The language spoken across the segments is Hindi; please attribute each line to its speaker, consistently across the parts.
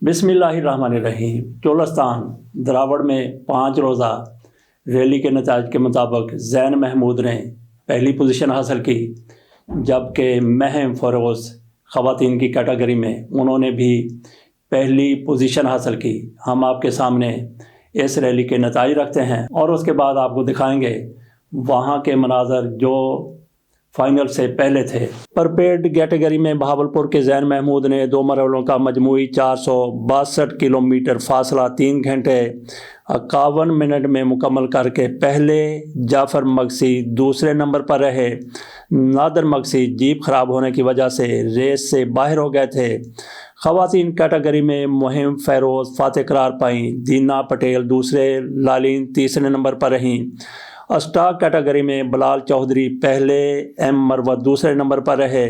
Speaker 1: बिस्मिल्लाहिर्रहमानिर्रहीम। चोलस्तान द्रावड़ में 5 रोज़ा रैली के नताज के मुताबिक ज़ैन महमूद ने पहली पोजीशन हासिल की, जबकि महम फ़रोज़ ख़वातीन की कैटेगरी में उन्होंने भी पहली पोजीशन हासिल की। हम आपके सामने इस रैली के नताज रखते हैं और उसके बाद आपको दिखाएंगे वहाँ के मनाज़र जो फाइनल से पहले थे। परपेड कैटेगरी में बहावलपुर के ज़ैन महमूद ने 2 मरहलों का मजमूई 462 किलोमीटर फासला 3 घंटे 51 मिनट में मुकम्मल करके पहले जाफ़र मगसी दूसरे नंबर पर रहे। नादर मगसी जीप खराब होने की वजह से रेस से बाहर हो गए थे। ख़वातीन कैटेगरी में मुहिम फ़ैरोज़ फ़ातेह करार पाई। दीना पटेल दूसरे, लालीन तीसरे नंबर पर रहीं। स्टाक कैटेगरी में बिलाल चौधरी पहले, एम मरवत दूसरे नंबर पर रहे।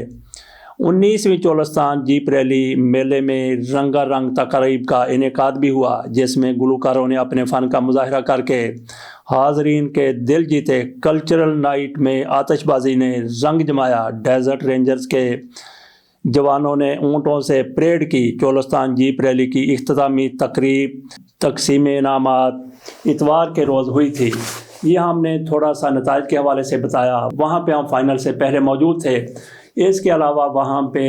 Speaker 1: 19वीं चोलस्तान जीप रैली मेले में रंगारंग तक़रीब का इनेकाद भी हुआ, जिसमें गुलकारों ने अपने फ़न का मुज़ाहरा करके हाज़रीन के दिल जीते। कल्चरल नाइट में आतिशबाजी ने रंग जमाया। डेजर्ट रेंजर्स के जवानों ने ऊँटों से परेड की। चोलस्तान जीप रैली की इख्तितामी तकरीब तकसीम इनामात इतवार के रोज़ हुई थी। ये हमने थोड़ा सा नताज के हवाले से बताया। वहाँ पे हम फाइनल से पहले मौजूद थे। इसके अलावा वहाँ पे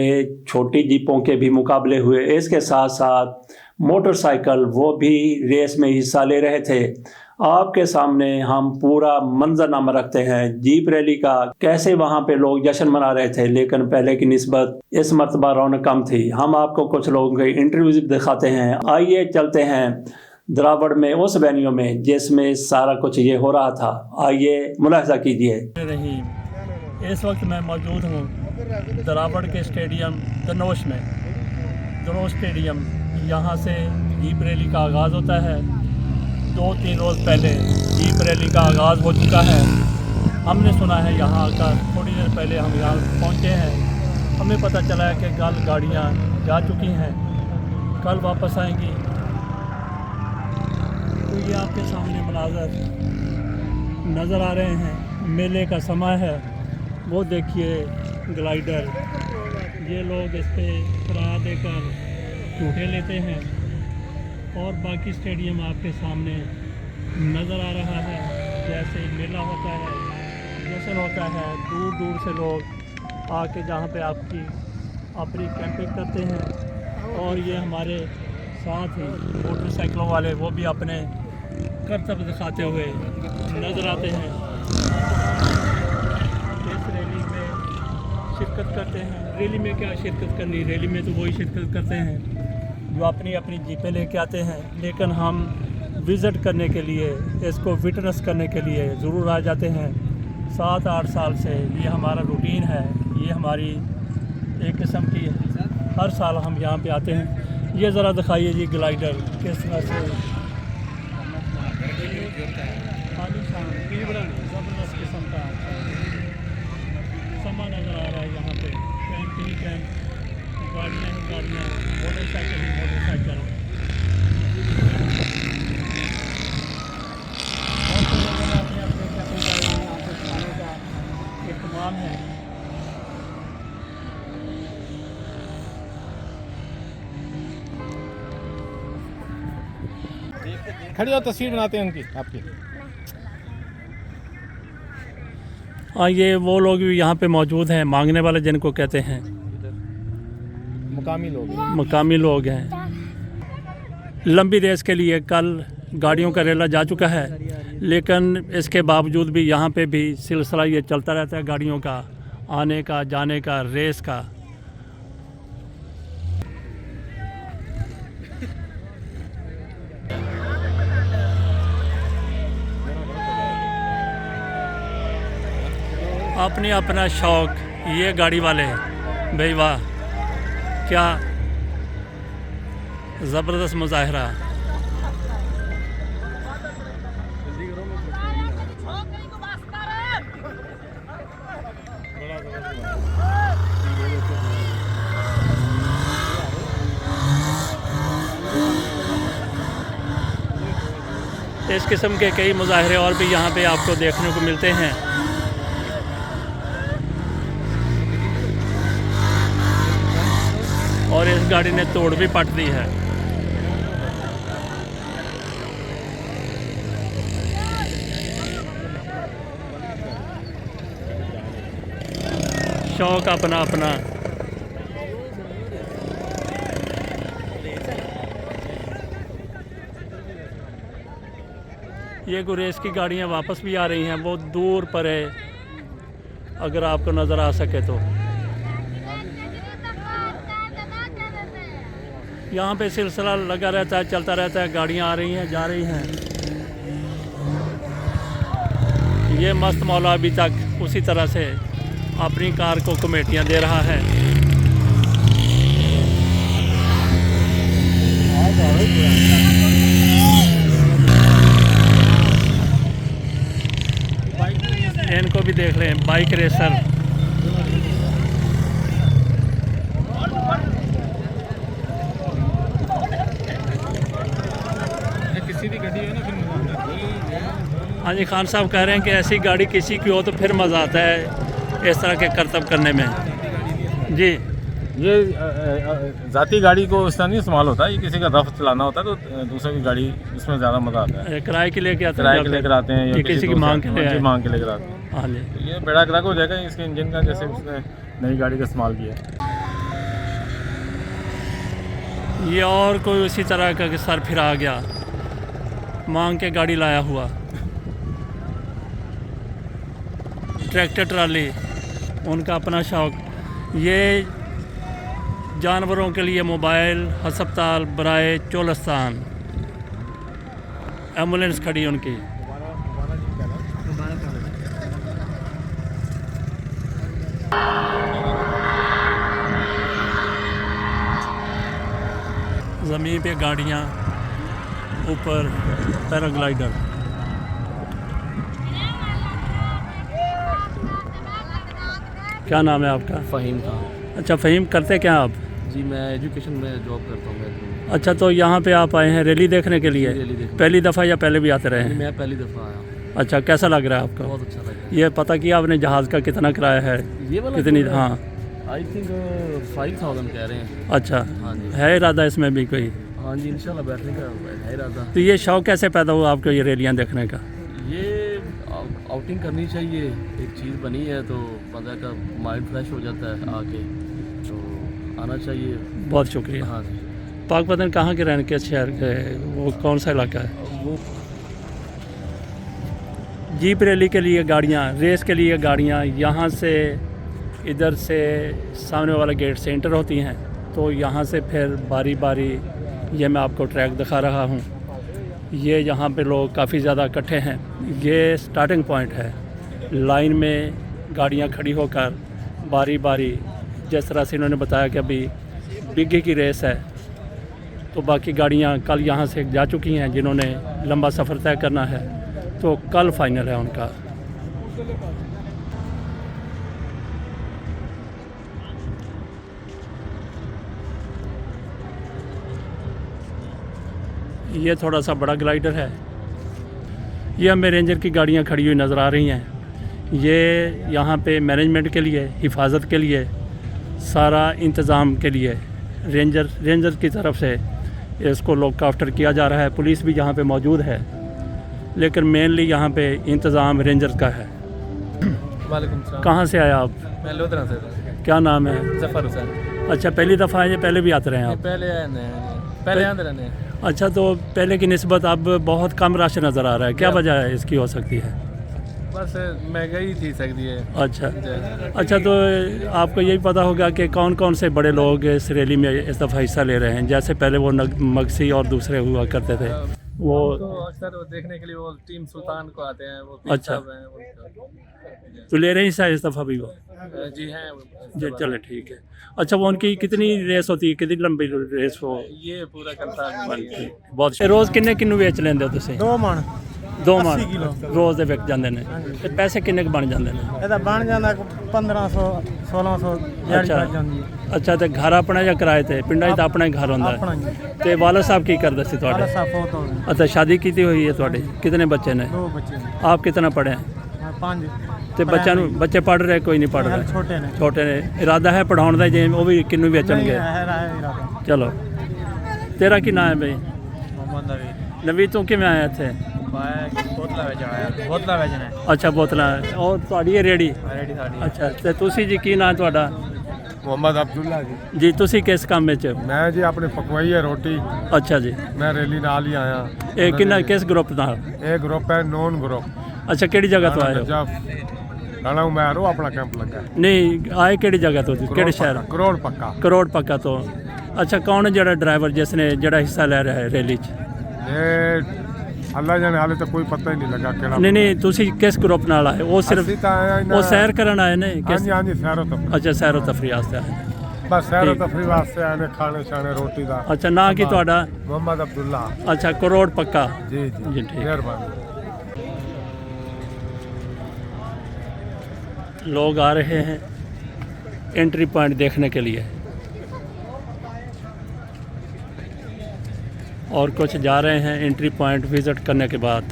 Speaker 1: छोटी जीपों के भी मुकाबले हुए। इसके साथ साथ मोटरसाइकिल वो भी रेस में हिस्सा ले रहे थे। आपके सामने हम पूरा मंजरनामा रखते हैं जीप रैली का, कैसे वहाँ पे लोग जश्न मना रहे थे, लेकिन पहले की निस्बत इस मरतबा रौनक कम थी। हम आपको कुछ लोगों के इंटरव्यूज दिखाते हैं। आइए चलते हैं द्रावड़ में उस वेन्यू में जिसमें सारा कुछ ये हो रहा था। आइए मुलाहिजा कीजिए।
Speaker 2: इस वक्त मैं मौजूद हूँ द्रावड़ के स्टेडियम धनोश में। धनोश स्टेडियम, यहाँ से जीप रैली का आगाज़ होता है। 2-3 रोज़ पहले जीप रैली का आगाज़ हो चुका है। हमने सुना है यहाँ आकर, थोड़ी देर पहले हम यहाँ पहुँचे हैं। हमें पता चला है कि कल गाड़ियाँ जा चुकी हैं, कल वापस आएंगी। तो ये आपके सामने मनाज़र नज़र आ रहे हैं। मेले का समय है। वो देखिए ग्लाइडर, ये लोग इस पे किराया देकर झूठे लेते हैं। और बाकी स्टेडियम आपके सामने नज़र आ रहा है। जैसे मेला होता है, जश्न होता है, दूर दूर से लोग आके जहाँ पे आपकी अपनी कैंपिंग करते हैं। और ये हमारे साथ ही मोटरसाइकिलों वाले वो भी अपने करतब दिखाते हुए नज़र आते हैं। इस रैली में शिरकत करते हैं। रैली में क्या शिरकत करनी, रैली में तो वही शिरकत करते हैं जो अपनी अपनी जीपें लेके आते हैं। लेकिन हम विज़िट करने के लिए, इसको विटनेस करने के लिए ज़रूर आ जाते हैं। 7-8 साल से ये हमारा रूटीन है। ये हमारी एक किस्म की हर साल हम यहाँ पे आते हैं। ये ज़रा दिखाइए जी ग्लाइडर किस तरह से ज़बरदस्त किस्म का समा नज़र आ रहा है। यहाँ पे कैंप ही कैंप, गाड़ियाँ ही गाड़ियाँ, मोटरसाइकिल ही मोटरसाइकिल। और तो लोगों ने अपने अपने कैंपिंग यहाँ पे खाने का इस्तेमाल है।
Speaker 3: खड़ी और तस्वीर बनाते हैं उनकी आपकी।
Speaker 2: हाँ, ये वो लोग भी यहाँ पे मौजूद हैं, मांगने वाले जिनको कहते हैं, मुकामी लोग हैं। लंबी रेस के लिए कल गाड़ियों का रेला जा चुका है, लेकिन इसके बावजूद भी यहाँ पे भी सिलसिला ये चलता रहता है गाड़ियों का आने का, जाने का, रेस का। अपने अपना शौक़ ये गाड़ी वाले भाई, वाह क्या ज़बरदस्त मुज़ाहरा। इस किस्म के कई मुज़ाहरे और भी यहाँ पे आपको देखने को मिलते हैं। और इस गाड़ी ने तोड़ भी पट दी है। शौक अपना अपना। ये गुरेज की गाड़ियाँ वापस भी आ रही हैं, बहुत दूर पर है, अगर आपको नज़र आ सके तो। यहाँ पे सिलसिला लगा रहता है, चलता रहता है, गाड़ियाँ आ रही हैं, जा रही हैं। ये मस्त मौला अभी तक उसी तरह से अपनी कार को कमेटियाँ दे रहा है। इनको भी देख लें, बाइक रेसर।
Speaker 3: किसी भी गाड़ी है ना फिर
Speaker 2: हाँ जी, खान साहब कह रहे हैं कि ऐसी गाड़ी किसी की हो तो फिर मज़ा आता है इस तरह के करतब करने में। जी,
Speaker 3: ये जाती गाड़ी को इस तरह नहीं इस्तेमाल होता, ये किसी का रफ चलाना होता है तो दूसरे की गाड़ी इसमें ज़्यादा मज़ा आता है।
Speaker 2: किराए के लेके आते
Speaker 3: किराए के लेकर आते हैं या
Speaker 2: कि किसी की मांग के लिए आए।
Speaker 3: मांग के लेकर आते हैं।
Speaker 2: हाँ जी,
Speaker 3: तो ये बेड़ा क्रैक हो जाएगा इसके इंजन का, जैसे उसने नई गाड़ी का इस्तेमाल किया।
Speaker 2: ये और कोई उसी तरह का कि सर फिरा गया, मांग के गाड़ी लाया हुआ। ट्रैक्टर ट्राली, उनका अपना शौक़। ये जानवरों के लिए मोबाइल हस्पताल बराए चोलस्तान, एम्बुलेंस खड़ी उनकी। ज़मीन पे गाड़ियाँ, ऊपर पैराग्लाइडर। क्या नाम है आपका?
Speaker 4: फ़हीम खान।
Speaker 2: अच्छा फ़हीम, करते क्या आप?
Speaker 4: जी मैं एजुकेशन में जॉब करता हूँ। मैं
Speaker 2: अच्छा, तो यहाँ पे आप आए हैं रैली देखने के लिए?
Speaker 4: रैली देखने।
Speaker 2: पहली दफ़ा या पहले भी आते रहे हैं?
Speaker 4: मैं पहली दफ़ा आया हूँ।
Speaker 2: अच्छा, कैसा लग रहा है आपको?
Speaker 4: बहुत अच्छा लगा।
Speaker 2: ये पता किया आपने जहाज़ का कितना किराया है?
Speaker 4: ये वाला
Speaker 2: कितनी? हाँ,
Speaker 4: आई थिंक 5000 कह रहे हैं।
Speaker 2: अच्छा,
Speaker 4: हाँ जी,
Speaker 2: है इरादा इसमें भी कोई?
Speaker 4: हाँ जी, इंशाल्लाह बैठने का है इरादा।
Speaker 2: तो ये शौक़ कैसे पैदा हुआ आपको ये रैलियाँ देखने का?
Speaker 4: ये आउटिंग करनी चाहिए, एक चीज़ बनी है तो बंदा का माइंड फ्रेश हो जाता है आके, तो आना चाहिए।
Speaker 2: बहुत शुक्रिया।
Speaker 4: हाँ जी।
Speaker 2: पाकपतन कहाँ के रहने के शहर के, वो कौन सा इलाका है?
Speaker 4: वो
Speaker 2: जीप रैली के लिए गाड़ियाँ, रेस के लिए गाड़ियाँ यहाँ से, इधर से सामने वाला गेट से एंटर होती हैं, तो यहाँ से फिर बारी बारी, ये मैं आपको ट्रैक दिखा रहा हूँ, ये यहाँ पे लोग काफ़ी ज़्यादा इकट्ठे हैं। ये स्टार्टिंग पॉइंट है, लाइन में गाड़ियाँ खड़ी होकर बारी बारी, जिस तरह से इन्होंने बताया कि अभी बिग्गी की रेस है, तो बाकी गाड़ियाँ कल यहाँ से जा चुकी हैं जिन्होंने लंबा सफ़र तय करना है, तो कल फाइनल है उनका। ये थोड़ा सा बड़ा ग्लाइडर है। ये हमें रेंजर की गाड़ियाँ खड़ी हुई नज़र आ रही हैं। ये यहाँ पे मैनेजमेंट के लिए, हिफाजत के लिए, सारा इंतज़ाम के लिए रेंजर की तरफ से इसको लुक आफ्टर किया जा रहा है। पुलिस भी यहाँ पे मौजूद है, लेकिन मेनली यहाँ पे इंतज़ाम रेंजर का है।
Speaker 4: वालेकुम सलाम।
Speaker 2: कहाँ से आया आप?
Speaker 4: मैं लोधरा से।
Speaker 2: क्या नाम है?
Speaker 4: जफ़र हुसैन।
Speaker 2: अच्छा, पहली दफ़ा आए, पहले भी आते रहे हैं आप?
Speaker 4: पहले आते रहने।
Speaker 2: अच्छा, तो पहले की निस्बत अब बहुत कम रश नज़र आ रहा है, क्या वजह है इसकी हो सकती है?
Speaker 4: बस महंगाई थी सकती है।
Speaker 2: अच्छा अच्छा, तो आपको यही पता होगा कि कौन कौन से बड़े लोग इस रैली में इस दफ़ा हिस्सा ले रहे हैं? जैसे पहले वो मगसी और दूसरे हुआ करते थे, वो
Speaker 4: तो अक्सर वो देखने के लिए वो टीम सुल्तान को आते हैं, वो
Speaker 2: अच्छा, तो ले रहे हैं हिस्सा इस दफ़ा भी वो?
Speaker 4: जी हैं
Speaker 2: जी, चले ठीक है। अच्छा, वो उनकी कितनी रेस होती है, कितनी लंबी रेस हो?
Speaker 4: ये पूरा करता है।
Speaker 2: बहुत रोज़ किन्ने किन्नू बेच लेंदे हो तुसीं?
Speaker 5: 2 ਮਣ
Speaker 2: 2 ਮਣ रोज़ ਦੇ ਵਿਕ ਜਾਂਦੇ ਨੇ ਤੇ ਪੈਸੇ ਕਿੰਨੇ ਕੁ ਬਣ ਜਾਂਦੇ ਨੇ?
Speaker 5: ਇਹਦਾ ਬਣ ਜਾਂਦਾ 1500 1600 ਦਿਹਾੜੀ
Speaker 2: ਅੱਛਾ।
Speaker 5: ਬਣ ਜਾਂਦੀ ਹੈ।
Speaker 2: ਅੱਛਾ, ਤੇ ਘਰ ਆਪਣਾ ਜਾਂ ਕਿਰਾਏ ਤੇ? ਪਿੰਡਾਂ 'ਚ ਤਾਂ ਆਪਣਾ ਹੀ ਘਰ ਹੁੰਦਾ
Speaker 5: ਆਪਣਾ
Speaker 2: ਹੈ।
Speaker 5: ਹੀ
Speaker 2: ਤੇ ਵਾਲਦ ਸਾਹਿਬ ਕੀ ਕਰਦੇ ਸੀ
Speaker 5: ਵਾਲਾ
Speaker 2: ਤੁਹਾਡੇ?
Speaker 5: ਸਾਫ ਹੋ ਤੋਂ
Speaker 2: अच्छा, शादी की हुई है ਤੁਹਾਡੀ? कितने बच्चे ने?
Speaker 5: 2 ਬੱਚੇ ਨੇ।
Speaker 2: आप कितना पढ़े हैं?
Speaker 5: 5
Speaker 2: ਤੇ ਬੱਚਿਆਂ ਨੂੰ, ਬੱਚੇ ਪੜ੍ਹ ਰਹੇ ਕੋਈ ਨਹੀਂ ਪੜ੍ਹ
Speaker 5: ਹਾਲੇ
Speaker 2: ਰਹੇ?
Speaker 5: ਛੋਟੇ ਨੇ।
Speaker 2: ਛੋਟੇ ਨੇ। ਇਰਾਦਾ ਹੈ ਪੜਾਉਣ ਦਾ, ਜੇ ਉਹ ਵੀ ਕਿੰਨੂੰ
Speaker 5: ਨਹੀਂ
Speaker 2: ਵੇਚਣਗੇ?
Speaker 5: ਹੈ ਰਾਹ ਇਰਾਦਾ।
Speaker 2: ਚਲੋ, ਤੇਰਾ ਕੀ ਨਾਮ ਹੈ ਬਈ?
Speaker 5: ਮੁਹੰਮਦ ਨਵੀਦ।
Speaker 2: ਨਵੀਦ, ਤੂੰ ਕਿਵੇਂ ਆਇਆ ਇੱਥੇ?
Speaker 5: ਬੋਤਲਾ ਵੇਚਣਾ ਹੈ
Speaker 2: ਅੱਛਾ ਬੋਤਲਾਂ ਔਰ ਤੁਹਾਡੀ ਇਹ ਰੇੜੀ
Speaker 5: ਰੈਡੀ ਸਾਡੀ
Speaker 2: ਅੱਛਾ ਤੇ ਤੁਸੀਂ ਜੀ ਕੀ ਨਾਂ ਤੁਹਾਡਾ
Speaker 3: मोहम्मद अब्दुल्ला जी
Speaker 2: ਜੀ ਤੁਸੀਂ ਕਿਸ ਕੰਮ ਵਿੱਚ
Speaker 3: मैं जी अपनी पकवाई है रोटी
Speaker 2: ਅੱਛਾ ਜੀ
Speaker 3: मैं रैली नाल ही आया
Speaker 2: ਇਹ ਕਿੰਨਾ ਕਿਸ ਗਰੁੱਪ ਨਾਲ
Speaker 3: ये ग्रुप है नॉन ग्रुप
Speaker 2: ਅੱਛਾ ਕਿਹੜੀ ਜਗ੍ਹਾ ਤੋਂ ਆਏ ਹੋ
Speaker 3: राणा उमैर हो अपना कैंप लगा
Speaker 2: ਨਹੀਂ ਆਏ ਕਿਹੜੀ ਜਗ੍ਹਾ ਤੋਂ ਜੀ? ਕਿਹੜੇ ਸ਼ਹਿਰ
Speaker 3: करोड़ पक्का
Speaker 2: ਕਰੋੜ ਪੱਕਾ ਤੋਂ ਅੱਛਾ ਕੌਣ ਜਿਹੜਾ ਡਰਾਈਵਰ ਜਿਸ ਨੇ ਜਿਹੜਾ ਹਿੱਸਾ ਲੈ ਰਿਹਾ ਹੈ ਰੈਲੀ 'ਚ
Speaker 3: ये अल्लाह जाने हाले तो कोई पता ही नहीं लगा केड़ा
Speaker 2: ਨਹੀਂ ਨਹੀਂ ਤੁਸੀਂ ਕਿਸ ਗਰੁੱਪ ਨਾਲ ਆਏ ਉਹ ਸਿਰਫ
Speaker 3: ਅਸੀਂ ਤਾਂ ਆਇਆ
Speaker 2: ਉਹ ਸੈਰ ਕਰਨ ਆਏ ਨੇ
Speaker 3: हाँ
Speaker 2: ਕਿਸ
Speaker 3: जी हाँ जी सैरो तफरी
Speaker 2: ਅੱਛਾ ਸੈਰ व ਤਫਰੀਹ ਵਾਸਤੇ ਆਏ
Speaker 3: बस सैरो तफरी वास्ते आने खाने शाने रोटी दा
Speaker 2: ਅੱਛਾ ਨਾਂ ਕੀ ਤੁਹਾਡਾ
Speaker 3: मोहम्मद अब्दुल्ला
Speaker 2: ਅੱਛਾ ਕਰੋੜ ਪੱਕਾ
Speaker 3: जी
Speaker 2: जी,
Speaker 3: जी
Speaker 2: ठीक।
Speaker 3: मेहरबानी
Speaker 2: लोग आ रहे हैं एंट्री पॉइंट देखने के लिए और कुछ जा रहे हैं एंट्री पॉइंट विज़िट करने के बाद।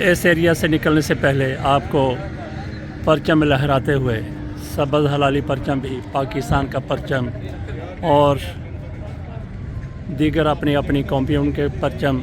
Speaker 2: इस एरिया से निकलने से पहले आपको परचम लहराते हुए सबज़ हलाली परचम भी, पाकिस्तान का परचम और दीगर अपनी अपनी कॉम्पाउंड के परचम